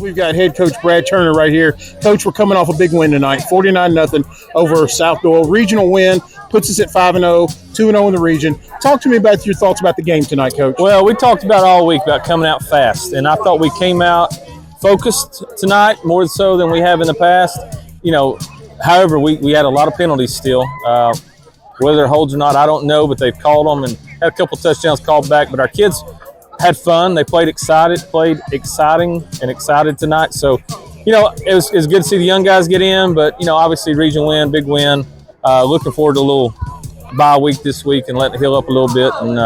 We've got head coach Brad Turner right here. Coach, we're coming off a big win tonight, 49-0 over South Doyle. Regional win, puts us at 5-0, 2-0 in the region. Talk to me about your thoughts about the game tonight, Coach. Well, we talked about all week about coming out fast, and I thought we came out focused tonight more so than we have in the past. However, we had a lot of penalties still. Whether they're holds or not, I don't know, but they've called them and had a couple touchdowns called back. But our kids had fun. They played exciting tonight. So, it was good to see the young guys get in, but, obviously region win, big win. Looking forward to a little bye week this week and let it heal up a little bit and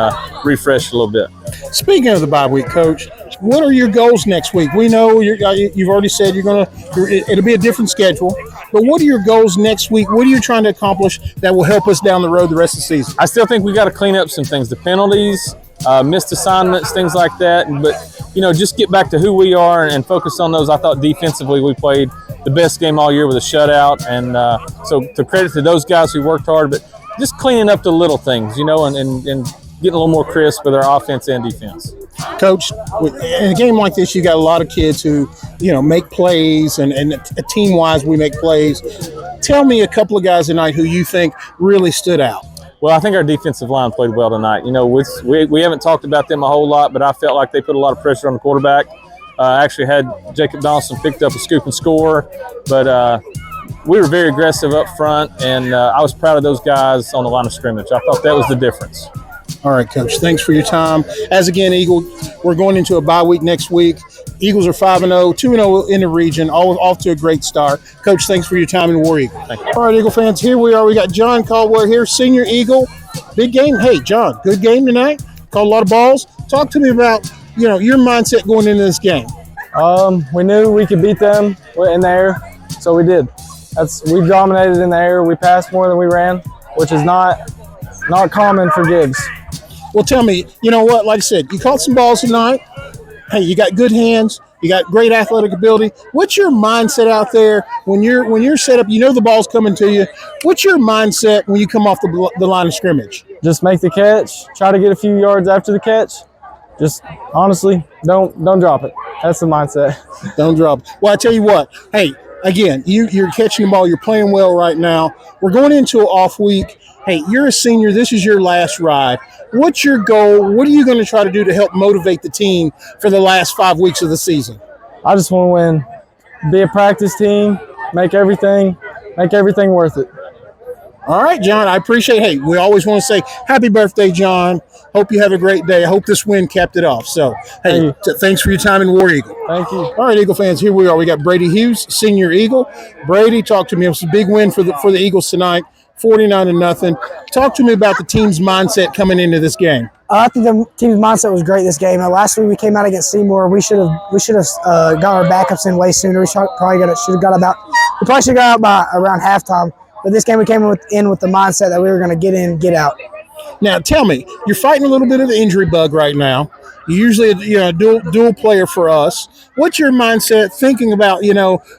refresh a little bit. Speaking of the bye week, Coach, what are your goals next week? We know you've already said it'll be a different schedule, but what are your goals next week? What are you trying to accomplish that will help us down the road the rest of the season? I still think we got to clean up some things, the penalties, missed assignments, things like that. But, just get back to who we are and focus on those. I thought defensively we played the best game all year with a shutout. And so to credit to those guys who worked hard, but just cleaning up the little things, and getting a little more crisp with our offense and defense. Coach, in a game like this, you got a lot of kids who, make plays, and team-wise we make plays. Tell me a couple of guys tonight who you think really stood out. Well, I think our defensive line played well tonight. We haven't talked about them a whole lot, but I felt like they put a lot of pressure on the quarterback. Actually had Jacob Donaldson picked up a scoop and score, but we were very aggressive up front, and I was proud of those guys on the line of scrimmage. I thought that was the difference. All right, Coach, thanks for your time. As again, Eagle, we're going into a bye week next week. Eagles are 5-0, 2-0 in the region, all off to a great start. Coach, thanks for your time in War Eagle. Thank you. All right, Eagle fans, here we are. We got John Caldwell here, senior Eagle. Big game. Hey, John, good game tonight. Caught a lot of balls. Talk to me about, your mindset going into this game. We knew we could beat them in the air, so we did. We dominated in the air. We passed more than we ran, which is not common for Gibbs. Well, tell me, you know what? Like I said, you caught some balls tonight. Hey, you got good hands. You got great athletic ability. What's your mindset out there when you're set up? The ball's coming to you. What's your mindset when you come off the line of scrimmage? Just make the catch. Try to get a few yards after the catch. Just honestly, don't drop it. That's the mindset. Don't drop it. Well, I tell you what. Hey, again, you're catching the ball. You're playing well right now. We're going into an off week. Hey, you're a senior. This is your last ride. What's your goal? What are you going to try to do to help motivate the team for the last 5 weeks of the season? I just want to win. Be a practice team. Make everything worth it. All right, John, I appreciate it. Hey, we always want to say happy birthday, John. Hope you have a great day. I hope this win capped it off. So, hey, thanks for your time in War Eagle. Thank you. All right, Eagle fans, here we are. We got Brady Hughes, senior Eagle. Brady, talk to me. It was a big win for the Eagles tonight, 49-0. Talk to me about the team's mindset coming into this game. I think the team's mindset was great this game. Last week we came out against Seymour. We should have got our backups in way sooner. We probably should have got out by around halftime. But this game we came in with the mindset that we were going to get in, get out. Now, tell me, you're fighting a little bit of the injury bug right now. You're usually a dual player for us. What's your mindset thinking about,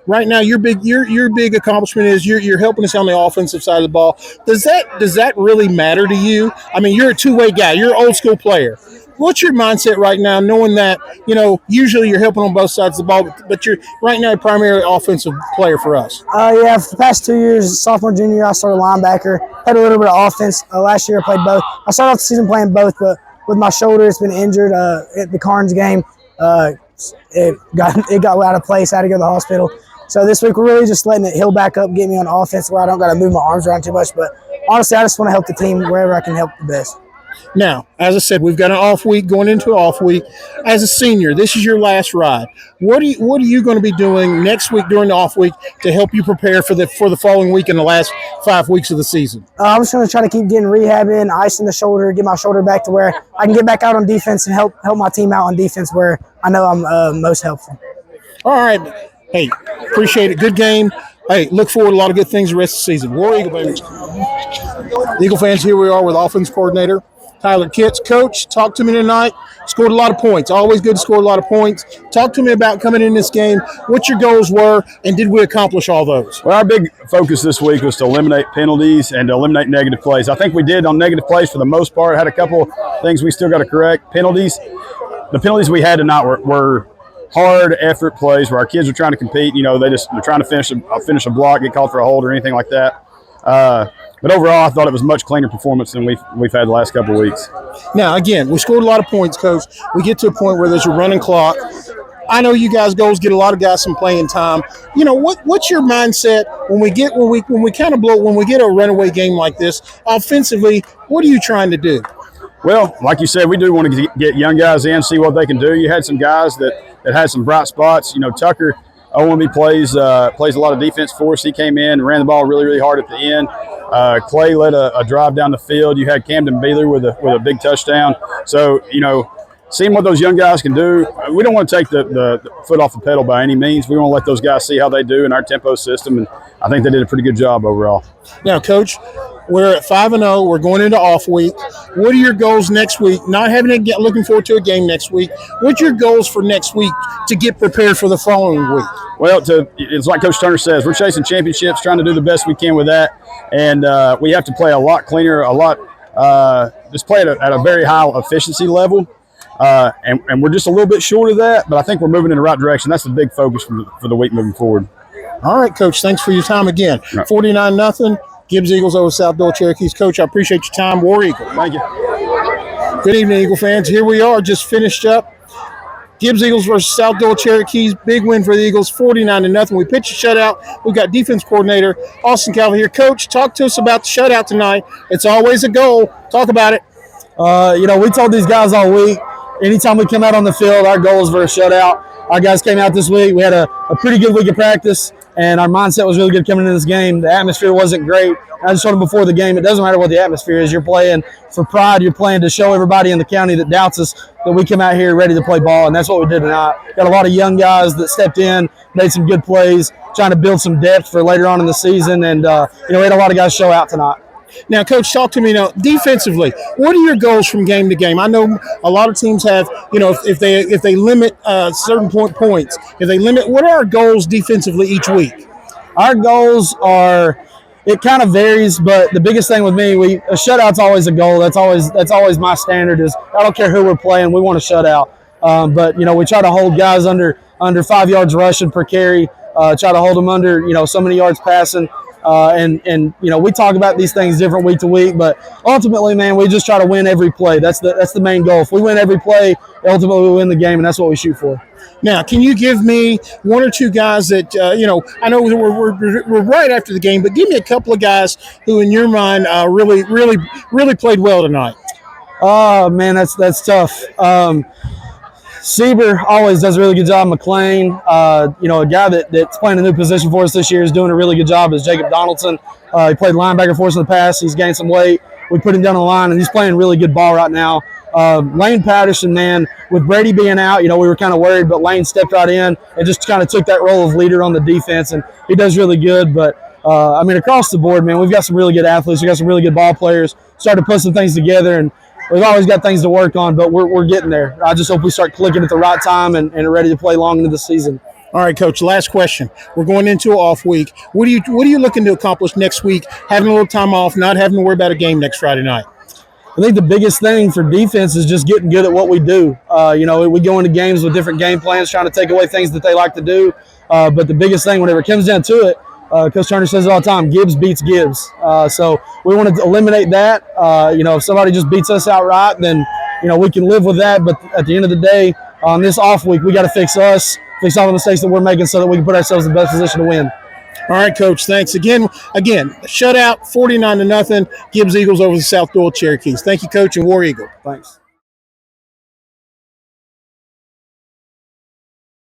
right now your big accomplishment is you're helping us on the offensive side of the ball. Does that really matter to you? I mean, you're a two-way guy. You're an old school player. What's your mindset right now, knowing that, usually you're helping on both sides of the ball, but you're right now primarily offensive player for us? Yeah, for the past 2 years, sophomore, junior year, I started linebacker. Had a little bit of offense. Last year I played both. I started off the season playing both, but with my shoulder, it's been injured at the Carnes game. It got out of place. I had to go to the hospital. So this week we're really just letting it heal back up, get me on offense where I don't got to move my arms around too much. But honestly, I just want to help the team wherever I can help the best. Now, as I said, we've got an off week going into an off week. As a senior, this is your last ride. What are you going to be doing next week during the off week to help you prepare for the following week and the last 5 weeks of the season? I'm just going to try to keep getting rehab in, icing the shoulder, get my shoulder back to where I can get back out on defense and help my team out on defense where I know I'm most helpful. All right. Hey, appreciate it. Good game. Hey, look forward to a lot of good things the rest of the season. War Eagle, baby. Eagle fans, here we are with offense coordinator Tyler Kitts. Coach, talk to me tonight. Scored a lot of points. Always good to score a lot of points. Talk to me about coming in this game, what your goals were, and did we accomplish all those? Well, our big focus this week was to eliminate penalties and to eliminate negative plays. I think we did on negative plays for the most part. Had a couple things we still got to correct. The penalties we had tonight were hard effort plays where our kids are trying to compete. They're trying to finish a block, get called for a hold or anything like that. But overall, I thought it was much cleaner performance than we've had the last couple of weeks. Now, again, we scored a lot of points, Coach. We get to a point where there's a running clock. I know you guys goals get a lot of guys some playing time. What's your mindset when we get when we kind of when we get a runaway game like this offensively? What are you trying to do? Well, like you said, we do want to get young guys in, see what they can do. You had some guys that had some bright spots. Tucker OMB plays a lot of defense for us. He came in and ran the ball really, really hard at the end. Clay led a drive down the field. You had Camden Beeler with a big touchdown. So, seeing what those young guys can do, we don't want to take the foot off the pedal by any means. We want to let those guys see how they do in our tempo system, and I think they did a pretty good job overall. Now, Coach, we're at 5-0. We're going into off week. What are your goals next week? Not looking forward to a game next week. What's your goals for next week to get prepared for the following week? Well, it's like Coach Turner says, we're chasing championships, trying to do the best we can with that, and we have to play a lot cleaner, just play at a very high efficiency level. And we're just a little bit short of that, but I think we're moving in the right direction. That's the big focus for the week moving forward. All right, Coach. Thanks for your time again. Right. 49-0. Gibbs Eagles over South Doyle Cherokees. Coach, I appreciate your time. War Eagle. Thank you. Good evening, Eagle fans. Here we are, just finished up. Gibbs Eagles versus South Doyle Cherokees. Big win for the Eagles, 49-0. We pitched a shutout. We've got defense coordinator Austin Calfee here. Coach, talk to us about the shutout tonight. It's always a goal. Talk about it. We told these guys all week, anytime we come out on the field, our goal is for a shutout. Our guys came out this week. We had a pretty good week of practice, and our mindset was really good coming into this game. The atmosphere wasn't great. I just told them before the game, it doesn't matter what the atmosphere is. You're playing for pride. You're playing to show everybody in the county that doubts us that we come out here ready to play ball, and that's what we did tonight. Got a lot of young guys that stepped in, made some good plays, trying to build some depth for later on in the season, and we had a lot of guys show out tonight. Now, Coach, talk to me now. Defensively, what are your goals from game to game? I know a lot of teams have, if they limit certain points, if they limit, what are our goals defensively each week? Our goals are, it kind of varies, but the biggest thing with me, a shutout's always a goal. That's always my standard. Is I don't care who we're playing, we want a shutout. But we try to hold guys under 5 yards rushing per carry. Try to hold them under so many yards passing. And we talk about these things different week to week, but ultimately, man, we just try to win every play. That's the main goal. If we win every play, ultimately we win the game, and that's what we shoot for. Now, can you give me one or two guys that I know we're right after the game, but give me a couple of guys who, in your mind, really played well tonight. Oh man, that's tough. Sieber always does a really good job. McLean, a guy that's playing a new position for us this year is doing a really good job is Jacob Donaldson. He played linebacker for us in the past. He's gained some weight. We put him down the line, and he's playing really good ball right now. Lane Patterson, man, with Brady being out, we were kind of worried, but Lane stepped right in and just kind of took that role of leader on the defense, and he does really good. But, across the board, man, we've got some really good athletes. We've got some really good ball players. Started to put some things together, and we've always got things to work on, but we're getting there. I just hope we start clicking at the right time and are ready to play long into the season. All right, Coach, last question. We're going into an off week. What are you looking to accomplish next week, having a little time off, not having to worry about a game next Friday night? I think the biggest thing for defense is just getting good at what we do. We go into games with different game plans, trying to take away things that they like to do. But the biggest thing, whenever it comes down to it, Coach Turner says it all the time, Gibbs beats Gibbs. So we want to eliminate that. If somebody just beats us outright, then, we can live with that. But at the end of the day, on this off week, we got to fix all the mistakes that we're making so that we can put ourselves in the best position to win. All right, Coach, thanks. Again, shutout, 49-0, Gibbs Eagles over the South Doyle Cherokees. Thank you, Coach, and War Eagle. Thanks.